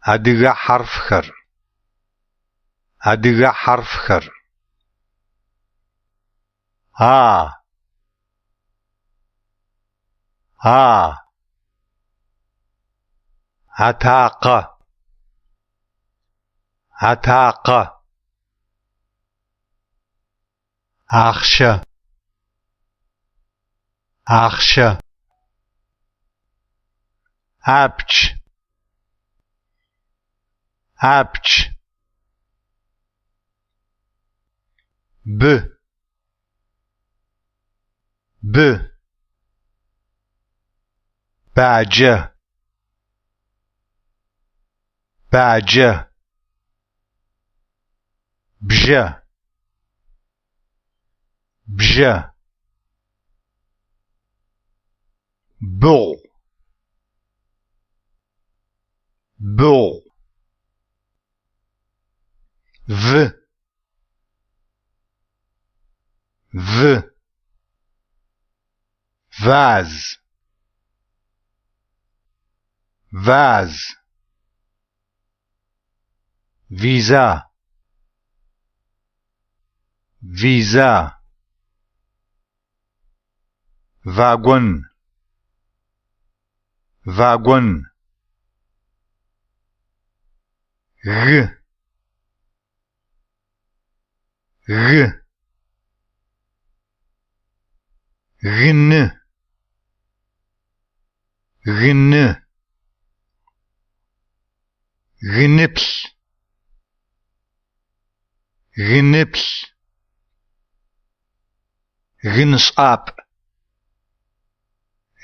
أديغ حرفخر أديغ حرفخر عتاقة عتاقة أخشى أخشى أبج أبج ب ب باجة باجة بجة بجة بو بو v v vase vase visa visa wagon wagon g g غن غن غنبل غنبل غنصاب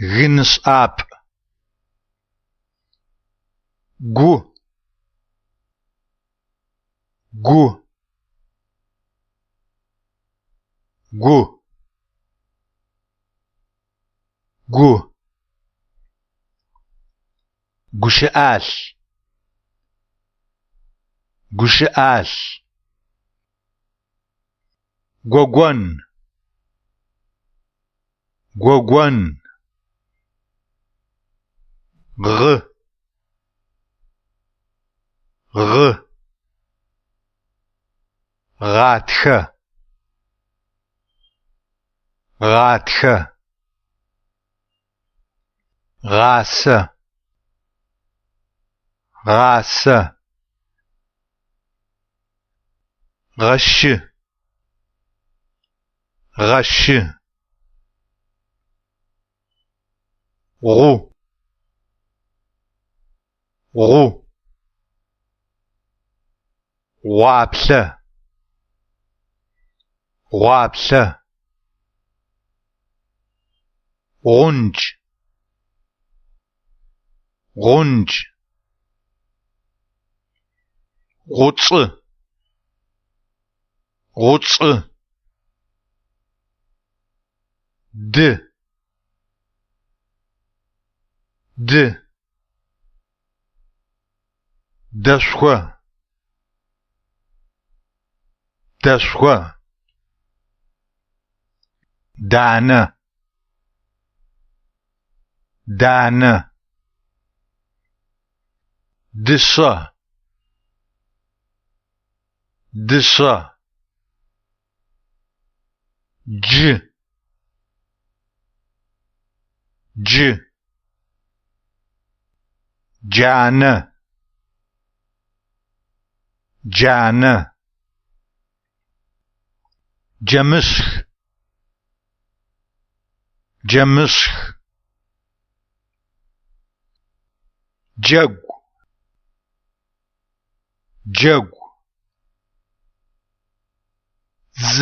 غنصاب جو جو جو جو جشآل جشآل جوجون جوجون غ غ غاتخ غاتخ غاس غاس غش غش غو غو غابلة غابلة غنج غنج غوص غوص د د دشخة دشخة دانة دانة دشة دشة ج ج جانة جانة جمسخ جمسخ جگ جگ ز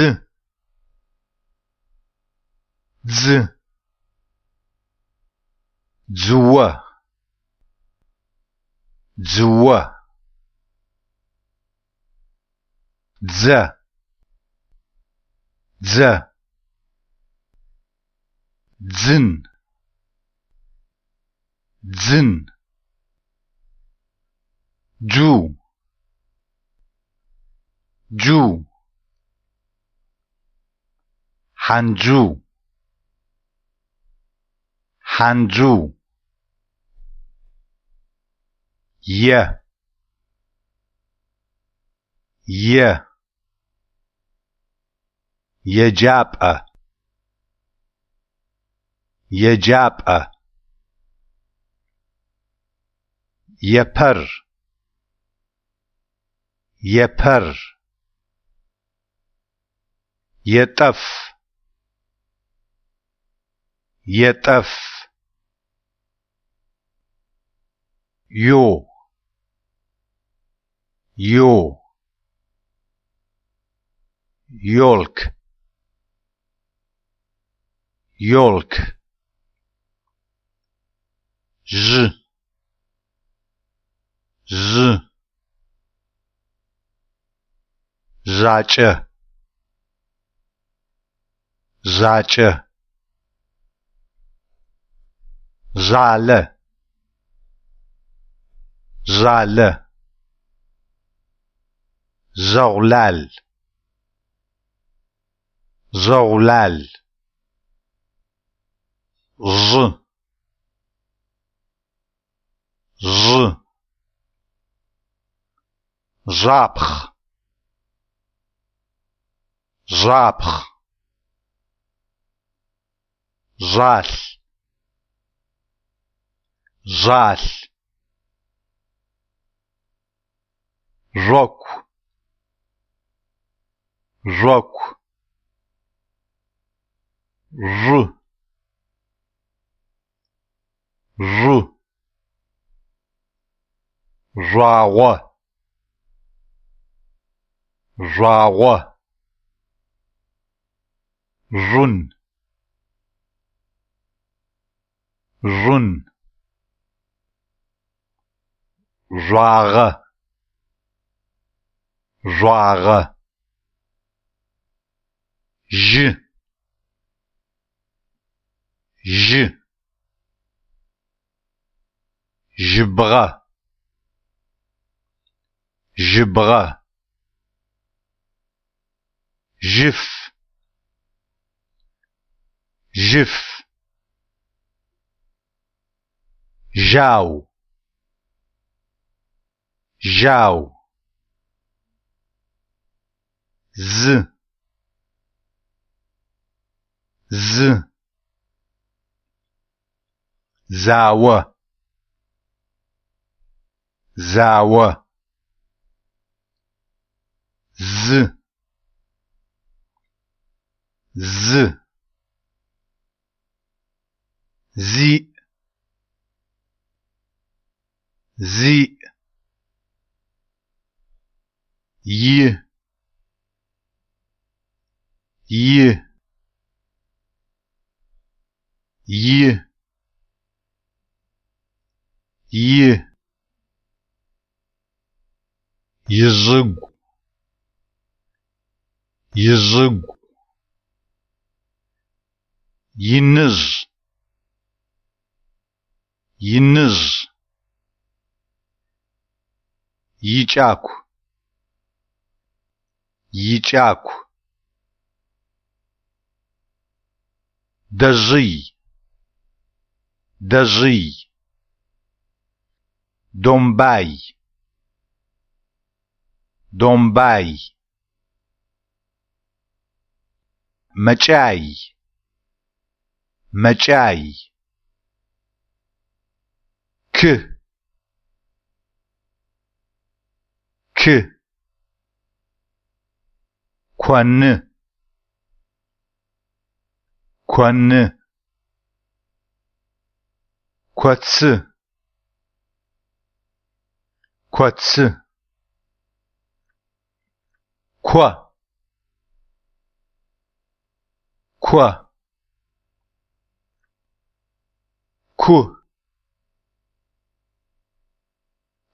ز زوة زوة ز ز زن زن جو جو حنجو حنجو يه يجابأ يجابأ يبر يبر يطف يطف يو يولك ج زاچه زاله زغلل زابخ زال روك راوة رن راغة ج جبغة جف جاو ز زاوة ز زي ي يزق ينز يجاكو دزي دومباي مچاي ك كون كوتس كوا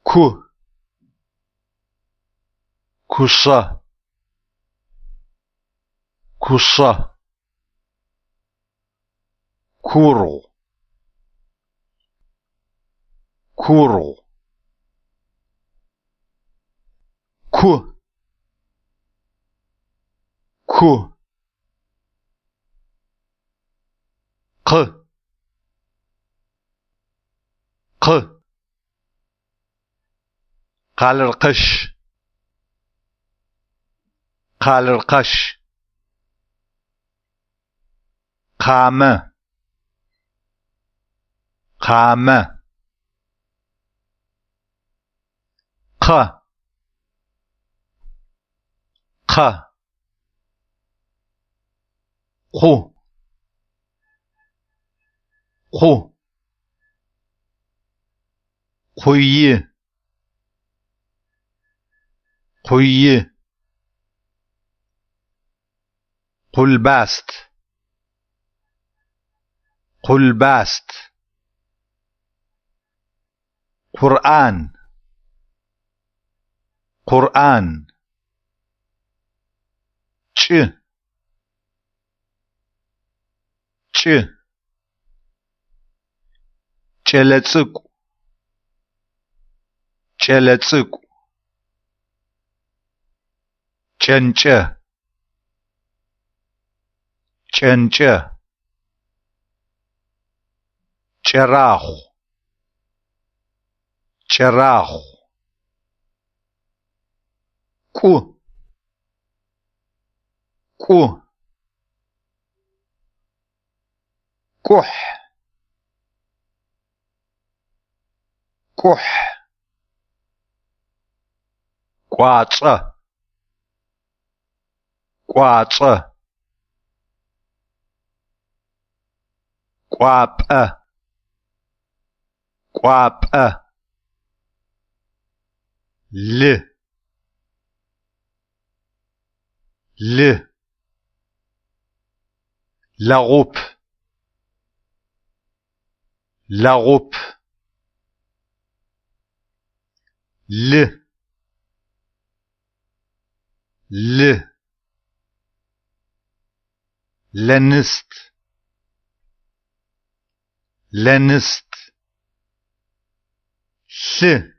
كو كوسا كورو كو ق قال القش Khalırqaş. Qame. Qame. Qa. Qa. Qu. Qu. Quyi. Quyi. Qulbast. Qulbast. Kur'an. Kur'an. Ç. Ç. Çeletsık. Çeletsık. Çençe. Çençe. Çerahu. Çerahu. Ku. Ku. Kuh. Kuh. Quatsa. Quatsa. Quap'a. Quap'a. L. L. La roupe. La roupe. L. L. Lenist. Lenist. S.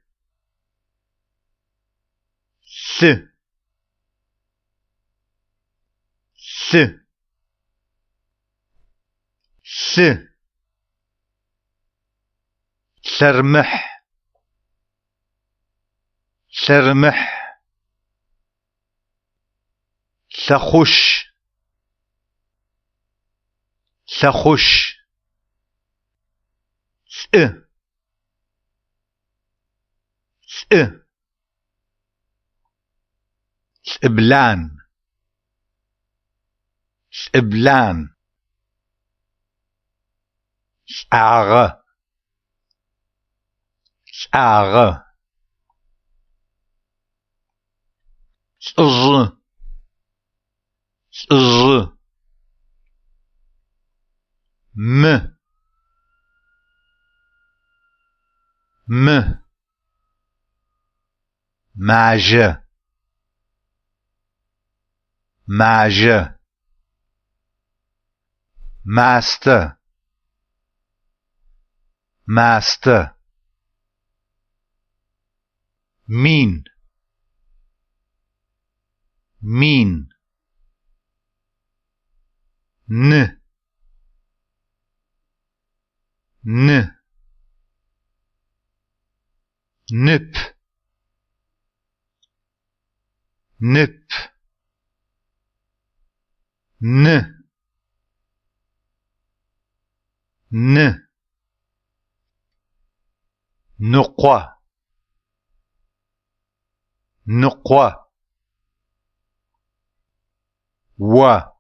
S. S. S. سرمح. سرمح. سخش. سخش. س. س. سبلان. سبلان. ساغة. ساغة. سز. سز. م. م. ماجه. ماجه. ماسته. ماسته. مين. مين. ن. ن. نب. نب. ن. ن. نقوة. نقوة. و.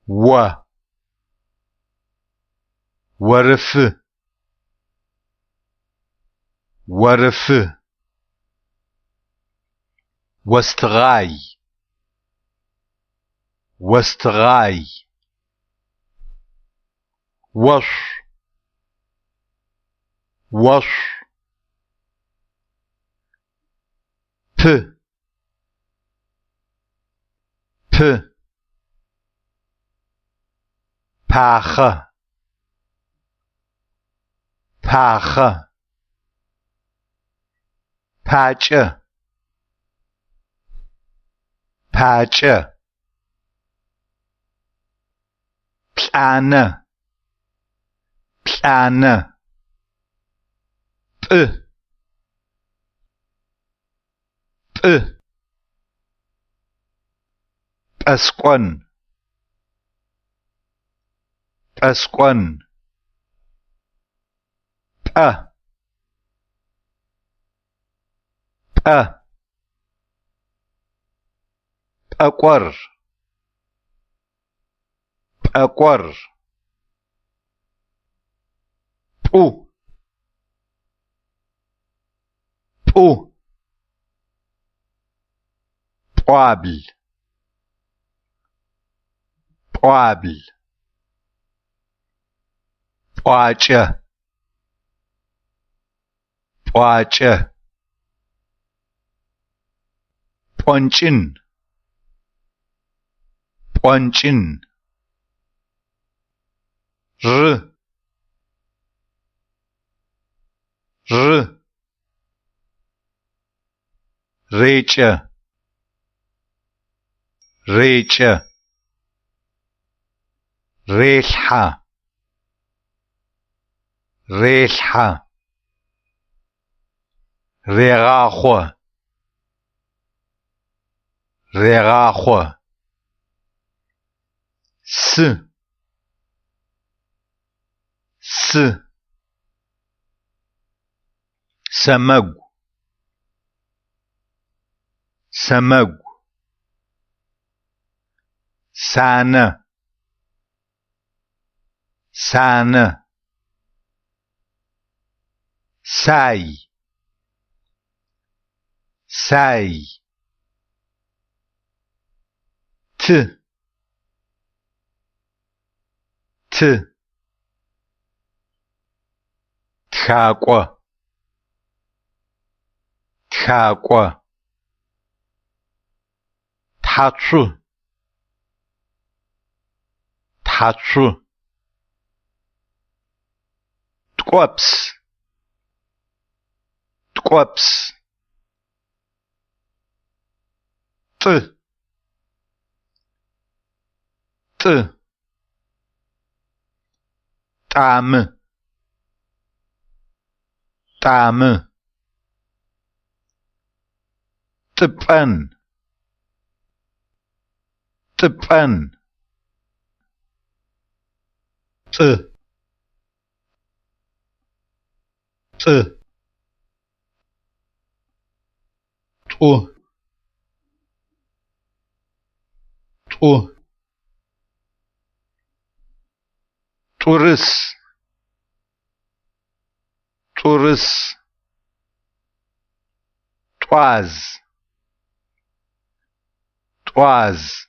و. ورف. ورف. واستغاي. واستغاي. وش. وش. پ. پ. پاخه. پاخه. پاچه. پاچه. پلانه. پلانه. پ. پ. تسقن تسقن أقر أقر بو قابل قابل قاچة قاچة قنچن قنچن ر ريچة ريچة ريلحة ريلحة رغاخو رغاخو س سمج سمج سانه سانه ساي ساي ت تخاقو تخاقو تحصو تحصو تقوبس تقوبس ط طعم طعم طبقن طبقن ط طو طرس طرس طواز طواز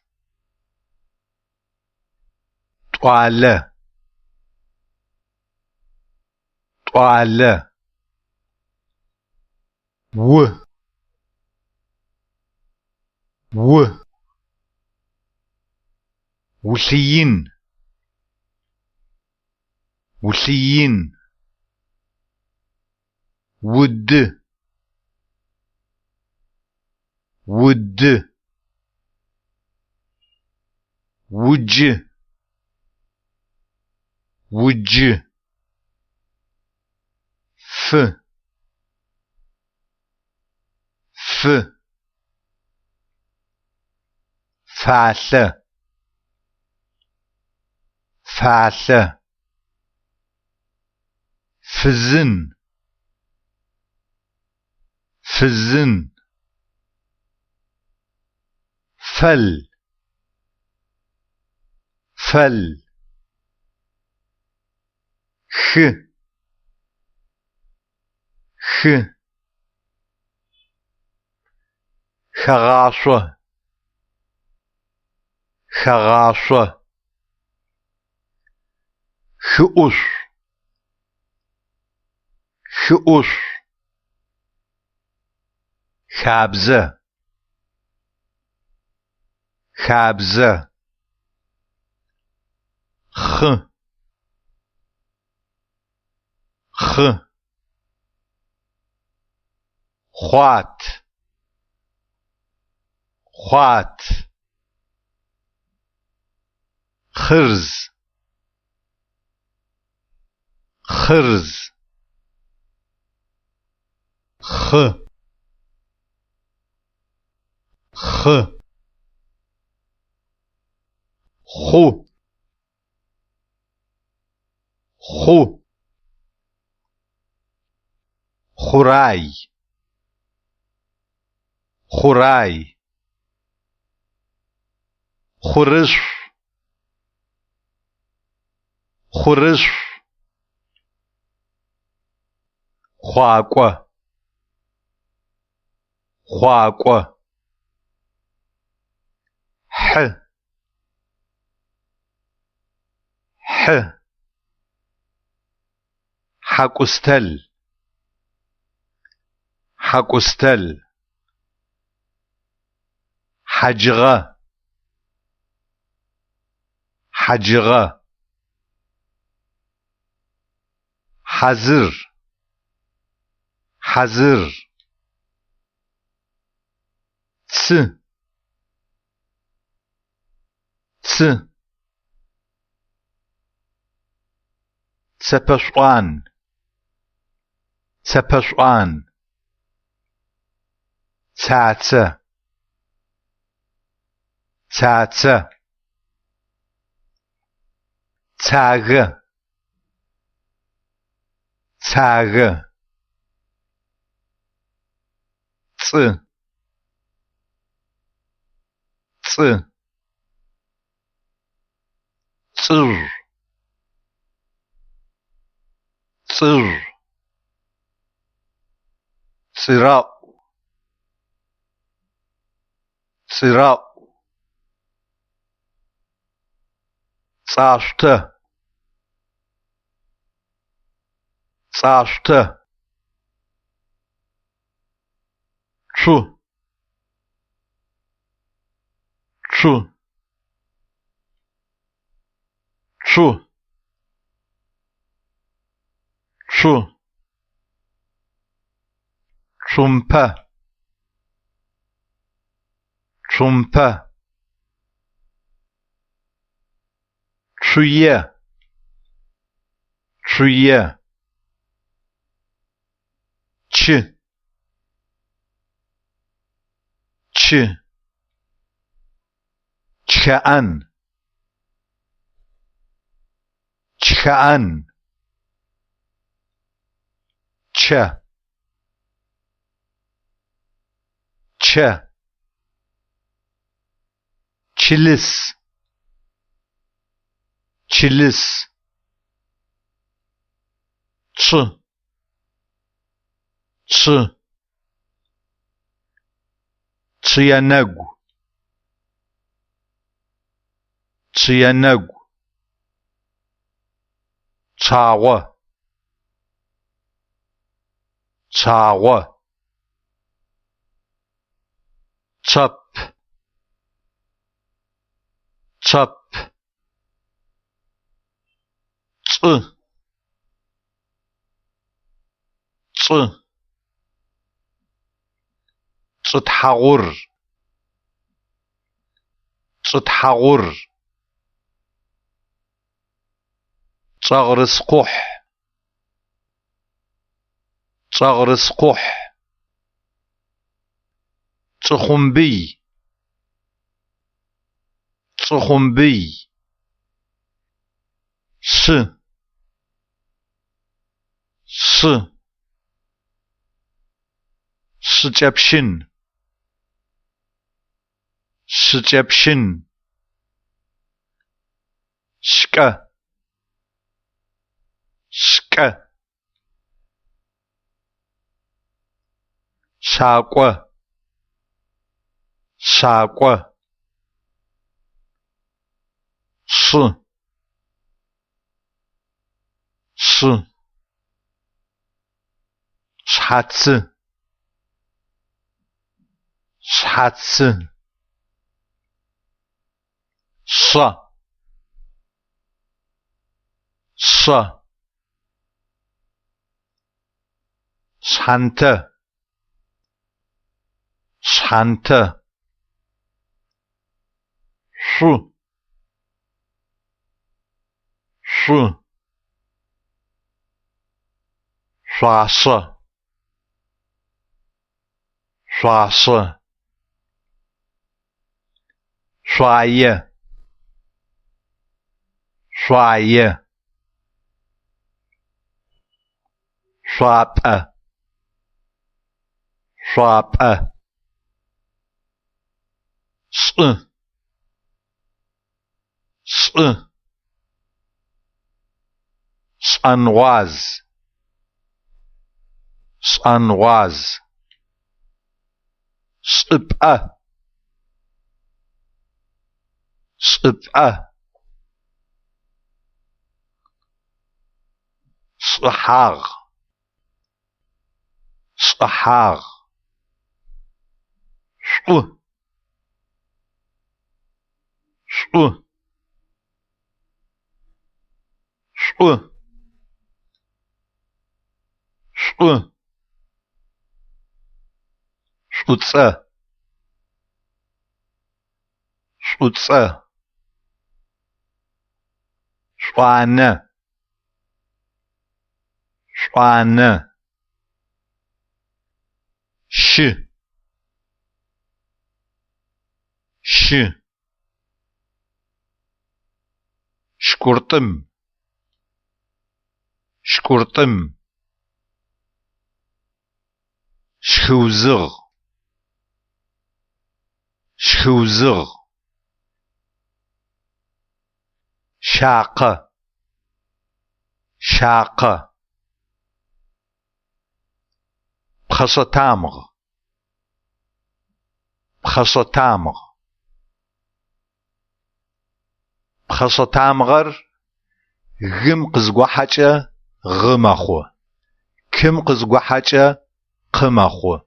طواله طواله و وثيين وثيين ود وج ف فعله فزن فل خ خغاصة خؤس خابزة خ خوات خرز خ خو خو خوراي خوراي خورش خورش خواقوة خواقوة ح ح حقستل حقستل حجغة حجغة حذر حذر ц ц цепешӏуан цепешӏуан цацэ цацэ цагэ цагэ цӏы цӏы цӏыж цӏыж цыраӏу цыраӏу цӏашъутэ цӏашъутэ цу цу цу цу цумпэ цумпэ цуе цуе чы чы чхаӏэн чхаӏэн чэ чэ чылыс чылыс чы чы чыянэгу чыянэгу чагъо чагъо чэп чэп цӏы цӏы цӏытхьагъур цӏытхьагъур цӏэгъырыскъухь цӏэгъырыскъухь цӏыхъумбый цӏыхъумбый шы шы шыкӏэпщын шыкӏэпщын шкӏэ шкӏэ шакӏо шакӏо шы шы шхьацы шхьацы, 射，射，шхьантэ, шхьантэ, шу, шу, шъуашэ, шъуашэ, 刷耶 شوية شوابة شوابة ص صنواز صنواز صبأة صبأة صحاغ صحاغ شو شو شو شو شوتسا شوتسا شوانة شوانة ش ش شكرتم شكرتم شخوزغ شخوزغ شاقة شاقة بخصتامغ بخصتامغ بخصتامغر غم قزقوحاجة غمخو كم قزقوحاجة قمخو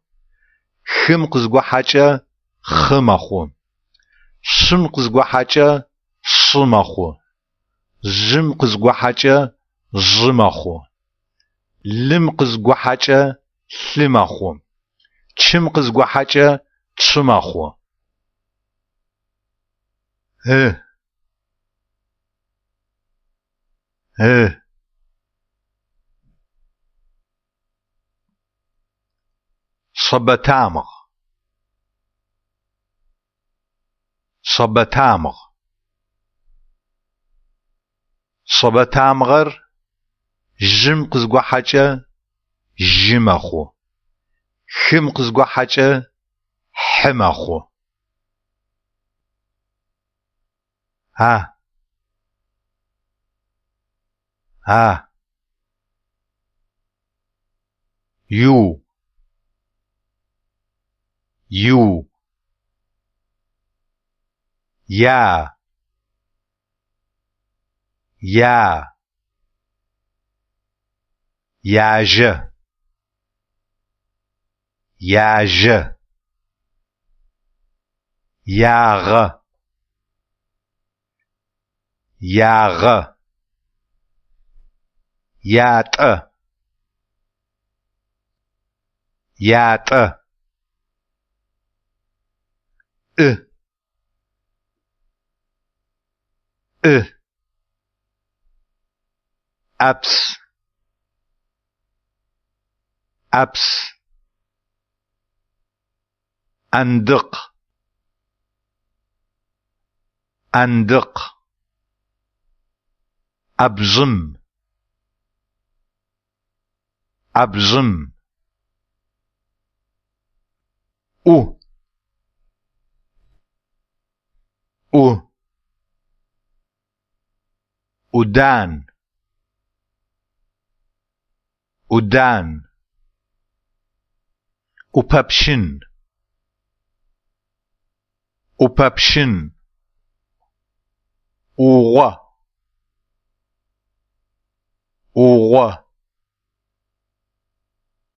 خم قزقوحاجة خمخو شم قزقوحاجة صمخو زم قزقوحاجة زمخو لم قزقوحاجة لمخو چم قزقوحاجة تشمخو ه ه صبتامغ صبتامغ صبتامغر جم قزقوحاجة جمخو خم قزقوحاجة حمخو ها ها يو يو يا يا ياج ياج ياغ ياغ يات يات اه اه أبس أبس أندق أندق أبزم أبزم أو أو أدان أدان أبابشن أبابشن أوغ أوغ